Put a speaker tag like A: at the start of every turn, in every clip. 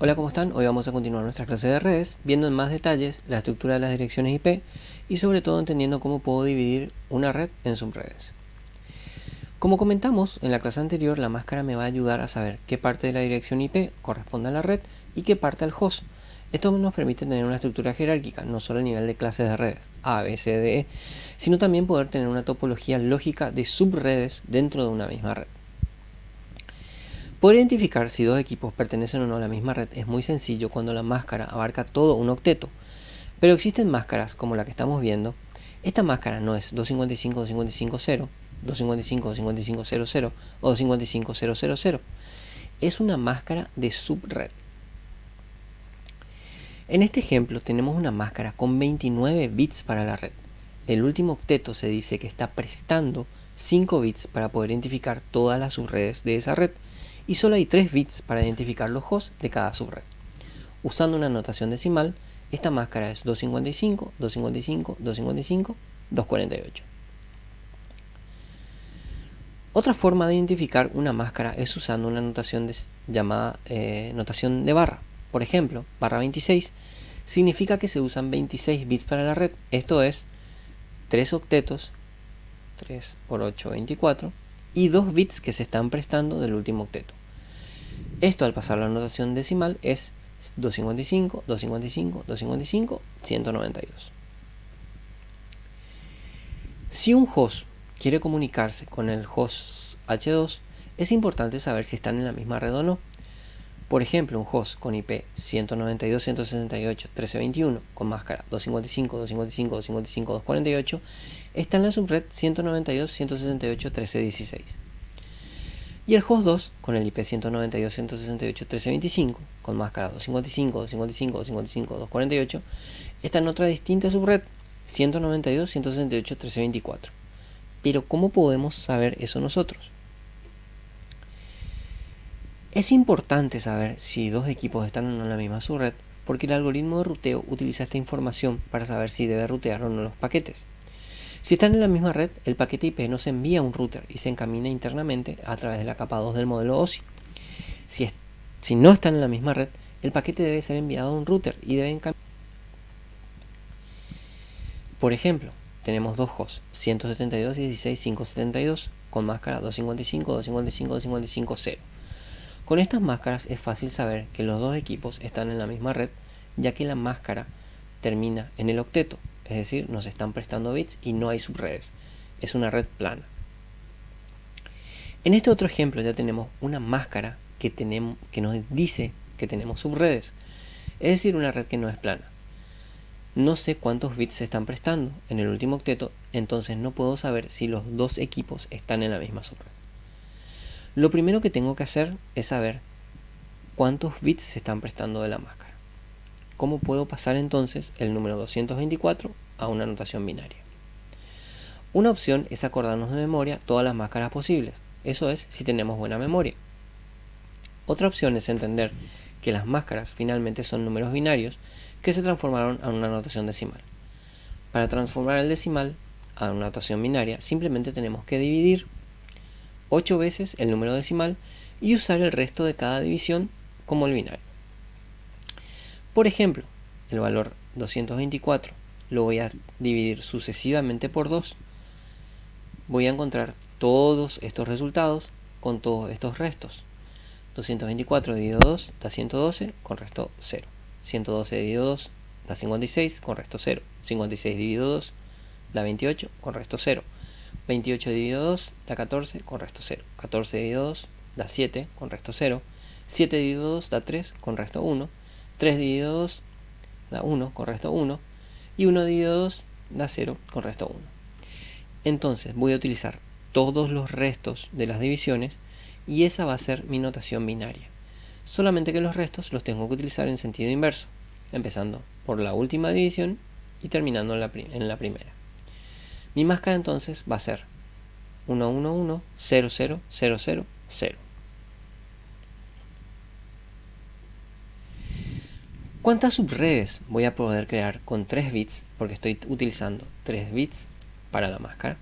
A: Hola, ¿cómo están? Hoy vamos a continuar nuestra clase de redes, viendo en más detalles la estructura de las direcciones IP y sobre todo entendiendo cómo puedo dividir una red en subredes. Como comentamos en la clase anterior, la máscara me va a ayudar a saber qué parte de la dirección IP corresponde a la red y qué parte al host. Esto nos permite tener una estructura jerárquica, no solo a nivel de clases de redes A, B, C, D, E, sino también poder tener una topología lógica de subredes dentro de una misma red. Poder identificar si dos equipos pertenecen o no a la misma red es muy sencillo cuando la máscara abarca todo un octeto, pero existen máscaras como la que estamos viendo. Esta máscara no es 255.255.0, 255.255.00 o 255.000, es una máscara de subred. En este ejemplo tenemos una máscara con 29 bits para la red. El último octeto se dice que está prestando 5 bits para poder identificar todas las subredes de esa red, y solo hay 3 bits para identificar los hosts de cada subred. Usando una notación decimal, esta máscara es 255, 255, 255, 248. Otra forma de identificar una máscara es usando una notación llamada notación de barra. Por ejemplo, barra 26 significa que se usan 26 bits para la red, esto es 3 octetos, 3 por 8, 24, y 2 bits que se están prestando del último octeto. Esto al pasar a la notación decimal es 255, 255, 255, 192. Si un host quiere comunicarse con el host H2, es importante saber si están en la misma red o no. Por ejemplo, un host con IP 192.168.13.21 con máscara 255, 255, 255, 248 está en la subred 192.168.13.16. Y el host 2 con el IP 192.168.13.25 con máscara 255, 255, 255, 248 está en otra distinta subred 192.168.13.24. Pero ¿cómo podemos saber eso nosotros? Es importante saber si dos equipos están o no en la misma subred, porque el algoritmo de ruteo utiliza esta información para saber si debe rutear o no los paquetes. Si están en la misma red, el paquete IP no se envía a un router y se encamina internamente a través de la capa 2 del modelo OSI. Si no están en la misma red, el paquete debe ser enviado a un router y debe encaminar. Por ejemplo, tenemos dos hosts 172.16.572 con máscara 255, 255, 255, 0. Con estas máscaras es fácil saber que los dos equipos están en la misma red, ya que la máscara termina en el octeto, es decir, nos están prestando bits y no hay subredes, es una red plana. En este otro ejemplo ya tenemos una máscara que nos dice que tenemos subredes, es decir, una red que no es plana. No sé cuántos bits se están prestando en el último octeto, entonces no puedo saber si los dos equipos están en la misma subred. Lo primero que tengo que hacer es saber cuántos bits se están prestando de la máscara. ¿Cómo puedo pasar entonces el número 224 a una notación binaria? Una opción es acordarnos de memoria todas las máscaras posibles, eso es si tenemos buena memoria. Otra opción es entender que las máscaras finalmente son números binarios que se transformaron a una notación decimal. Para transformar el decimal a una notación binaria simplemente tenemos que dividir 8 veces el número decimal y usar el resto de cada división como el binario. Por ejemplo, el valor 224 lo voy a dividir sucesivamente por 2. Voy a encontrar todos estos resultados con todos estos restos. 224 dividido 2 da 112 con resto 0. 112 dividido 2 da 56 con resto 0. 56 dividido 2 da 28 con resto 0. 28 dividido 2 da 14 con resto 0. 14 dividido 2 da 7 con resto 0. 7 dividido 2 da 3 con resto 1. 3 dividido 2 da 1 con resto 1. Y 1 dividido 2 da 0 con resto 1. Entonces voy a utilizar todos los restos de las divisiones y esa va a ser mi notación binaria. Solamente que los restos los tengo que utilizar en sentido inverso, empezando por la última división y terminando en la primera. Mi máscara entonces va a ser 1, 1, 1, 0, 0, 0, 0, 0. ¿Cuántas subredes voy a poder crear con 3 bits? Porque estoy utilizando 3 bits para la máscara.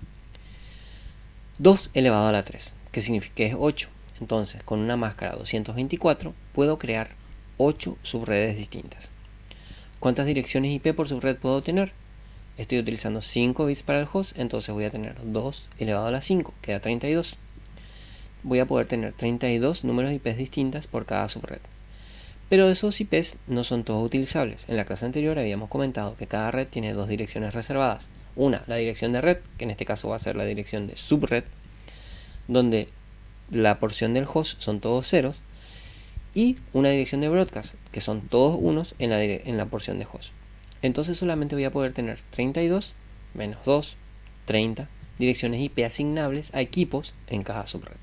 A: 2 elevado a la 3, que significa que es 8. Entonces, con una máscara 224 puedo crear 8 subredes distintas. ¿Cuántas direcciones IP por subred puedo obtener? Estoy utilizando 5 bits para el host, entonces voy a tener 2 elevado a la 5, queda 32. Voy a poder tener 32 números IPs distintas por cada subred. Pero esos IPs no son todos utilizables. En la clase anterior habíamos comentado que cada red tiene dos direcciones reservadas. Una, la dirección de red, que en este caso va a ser la dirección de subred, donde la porción del host son todos ceros, y una dirección de broadcast, que son todos unos en la porción de host. Entonces solamente voy a poder tener 32 menos 2, 30 direcciones IP asignables a equipos en cada subred.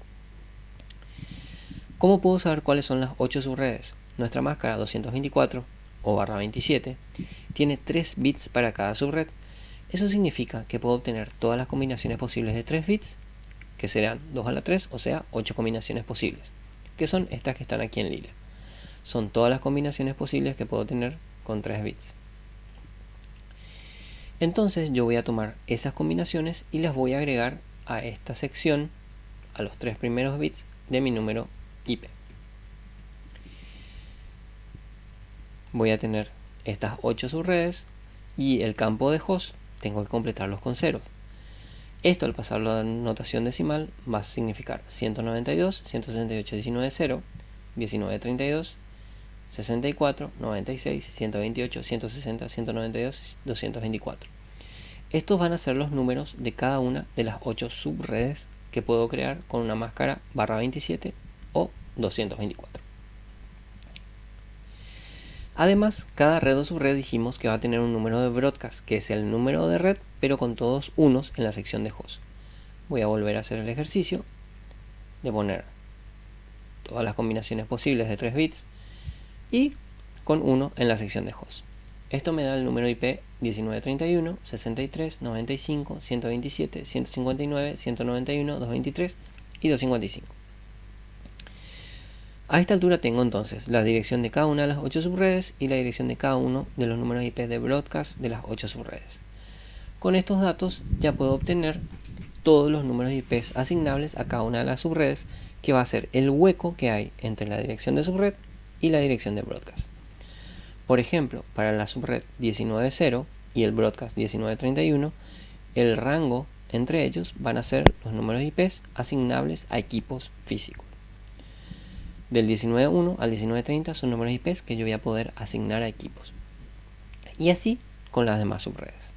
A: ¿Cómo puedo saber cuáles son las 8 subredes? Nuestra máscara 224 o /27 tiene 3 bits para cada subred. Eso significa que puedo obtener todas las combinaciones posibles de 3 bits, que serán 2 a la 3, o sea, 8 combinaciones posibles, que son estas que están aquí en lila. Son todas las combinaciones posibles que puedo tener con 3 bits. Entonces yo voy a tomar esas combinaciones y las voy a agregar a esta sección, a los 3 primeros bits de mi número IP. Voy a tener estas 8 subredes y el campo de host tengo que completarlos con ceros. Esto al pasarlo a notación decimal va a significar 192, 168, 19, 0, 19, 32, 64, 96, 128, 160, 192, 224. Estos van a ser los números de cada una de las 8 subredes que puedo crear con una máscara /27 o 224. Además, cada red o subred dijimos que va a tener un número de broadcast, que es el número de red, pero con todos unos en la sección de host. Voy a volver a hacer el ejercicio de poner todas las combinaciones posibles de 3 bits y con 1 en la sección de host. Esto me da el número IP 1931, 63, 95, 127, 159, 191, 223 y 255. A esta altura tengo entonces la dirección de cada una de las 8 subredes y la dirección de cada uno de los números IP de broadcast de las 8 subredes. Con estos datos ya puedo obtener todos los números IP asignables a cada una de las subredes, que va a ser el hueco que hay entre la dirección de subred y la dirección de broadcast. Por ejemplo, para la subred 19.0 y el broadcast 19.31, el rango entre ellos van a ser los números IP asignables a equipos físicos. Del 19.1 al 19.30 son números IP que yo voy a poder asignar a equipos. Y así con las demás subredes.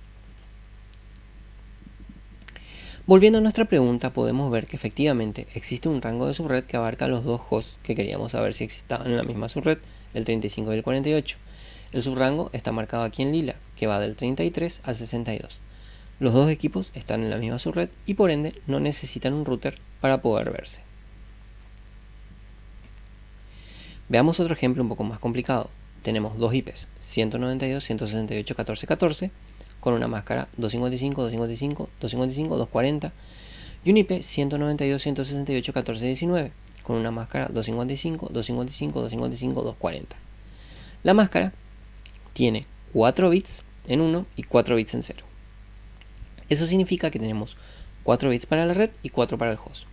A: Volviendo a nuestra pregunta, podemos ver que efectivamente existe un rango de subred que abarca los dos hosts que queríamos saber si estaban en la misma subred, el 35 y el 48. El subrango está marcado aquí en lila, que va del 33 al 62. Los dos equipos están en la misma subred y por ende no necesitan un router para poder verse. Veamos otro ejemplo un poco más complicado. Tenemos dos IPs, 192, 168, 14, 14, con una máscara 255, 255, 255, 240 y un IP 192, 168, 14, 19, con una máscara 255, 255, 255, 240. La máscara tiene 4 bits en 1 y 4 bits en 0. Eso significa que tenemos 4 bits para la red y 4 para el host.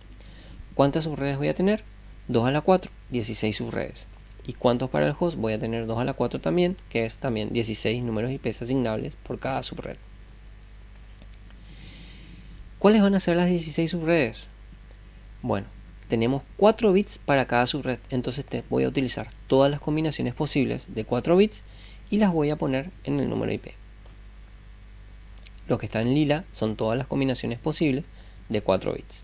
A: ¿Cuántas subredes voy a tener? 2 a la 4, 16 subredes. ¿Y cuántos para el host? Voy a tener 2 a la 4 también, que es también 16 números IP asignables por cada subred. ¿Cuáles van a ser las 16 subredes? Bueno, tenemos 4 bits para cada subred, entonces voy a utilizar todas las combinaciones posibles de 4 bits y las voy a poner en el número IP. Lo que está en lila son todas las combinaciones posibles de 4 bits.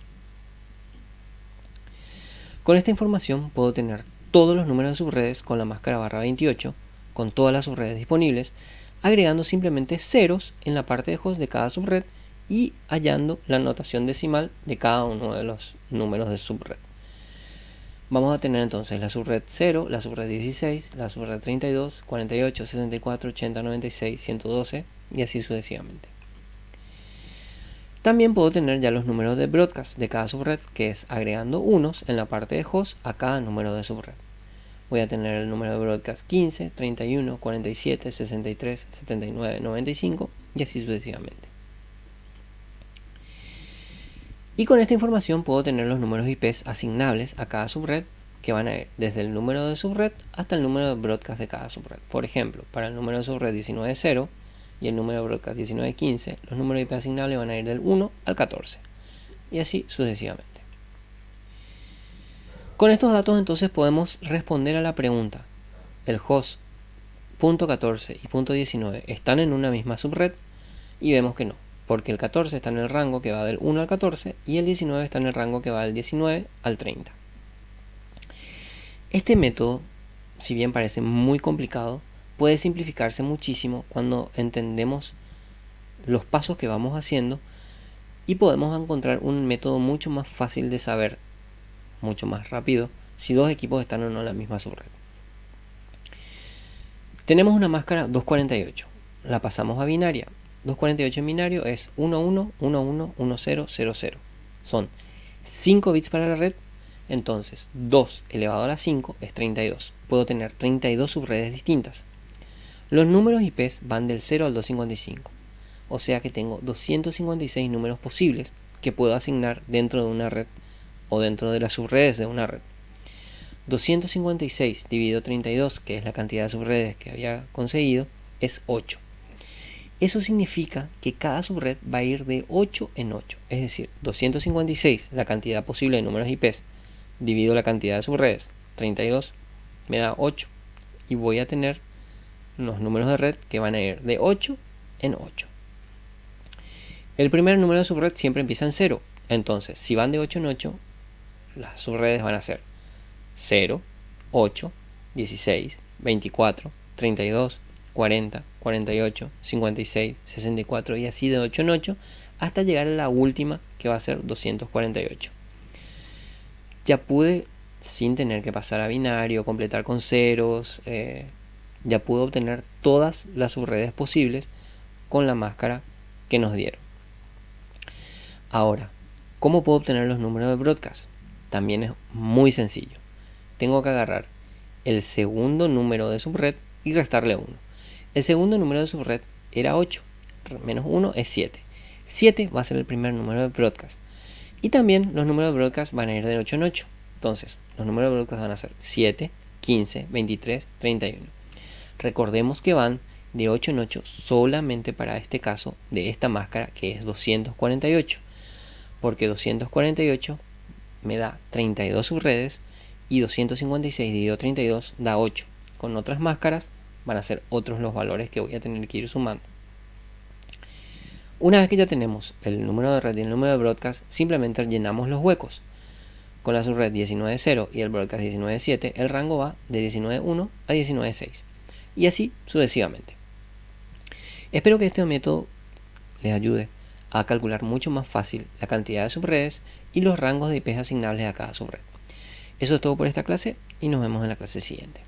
A: Con esta información puedo tener todos los números de subredes con la máscara /28, con todas las subredes disponibles, agregando simplemente ceros en la parte de host de cada subred y hallando la notación decimal de cada uno de los números de subred. Vamos a tener entonces la subred 0, la subred 16, la subred 32, 48, 64, 80, 96, 112 y así sucesivamente. También puedo tener ya los números de broadcast de cada subred, que es agregando unos en la parte de host a cada número de subred. Voy a tener el número de broadcast 15, 31, 47, 63, 79, 95 y así sucesivamente. Y con esta información puedo tener los números IP asignables a cada subred que van a ir desde el número de subred hasta el número de broadcast de cada subred. Por ejemplo, para el número de subred 19.0 y el número de broadcast 19.15, los números de IP asignables van a ir del 1 al 14 y así sucesivamente. Con estos datos entonces podemos responder a la pregunta: ¿el host punto 14 y punto 19 están en una misma subred? Y vemos que no, porque el 14 está en el rango que va del 1 al 14 y el 19 está en el rango que va del 19 al 30. Este método, si bien parece muy complicado, puede simplificarse muchísimo cuando entendemos los pasos que vamos haciendo y podemos encontrar un método mucho más fácil de saber, mucho más rápido, si dos equipos están o no en la misma subred. Tenemos una máscara 248, la pasamos a binaria. 248 en binario es 11111000. Son 5 bits para la red, entonces 2 elevado a la 5 es 32. Puedo tener 32 subredes distintas. Los números IPs van del 0 al 255, o sea que tengo 256 números posibles que puedo asignar dentro de una red o dentro de las subredes de una red. 256 dividido 32, que es la cantidad de subredes que había conseguido, es 8. Eso significa que cada subred va a ir de 8 en 8, es decir, 256, la cantidad posible de números IPs, dividido la cantidad de subredes, 32, me da 8, y voy a tener los números de red que van a ir de 8 en 8. El primer número de subred siempre empieza en 0, entonces si van de 8 en 8, las subredes van a ser 0, 8, 16, 24, 32, 40, 48, 56, 64 y así de 8 en 8 hasta llegar a la última que va a ser 248. Ya pude, sin tener que pasar a binario, completar con ceros, ya pude obtener todas las subredes posibles con la máscara que nos dieron. Ahora, ¿cómo puedo obtener los números de broadcast? También es muy sencillo. Tengo que agarrar el segundo número de subred y restarle 1. El segundo número de subred era 8, menos 1 es 7. 7 va a ser el primer número de broadcast. Y también los números de broadcast van a ir de 8 en 8. Entonces, los números de broadcast van a ser 7, 15, 23, 31. Recordemos que van de 8 en 8 solamente para este caso de esta máscara, que es 248. Porque 248 me da 32 subredes y 256 dividido 32 da 8. Con otras máscaras van a ser otros los valores que voy a tener que ir sumando. Una vez que ya tenemos el número de red y el número de broadcast, simplemente llenamos los huecos. Con la subred 19.0 y el broadcast 19.7, el rango va de 19.1 a 19.6 y así sucesivamente. Espero que este método les ayude a calcular mucho más fácil la cantidad de subredes y los rangos de IPs asignables a cada subred. Eso es todo por esta clase y nos vemos en la clase siguiente.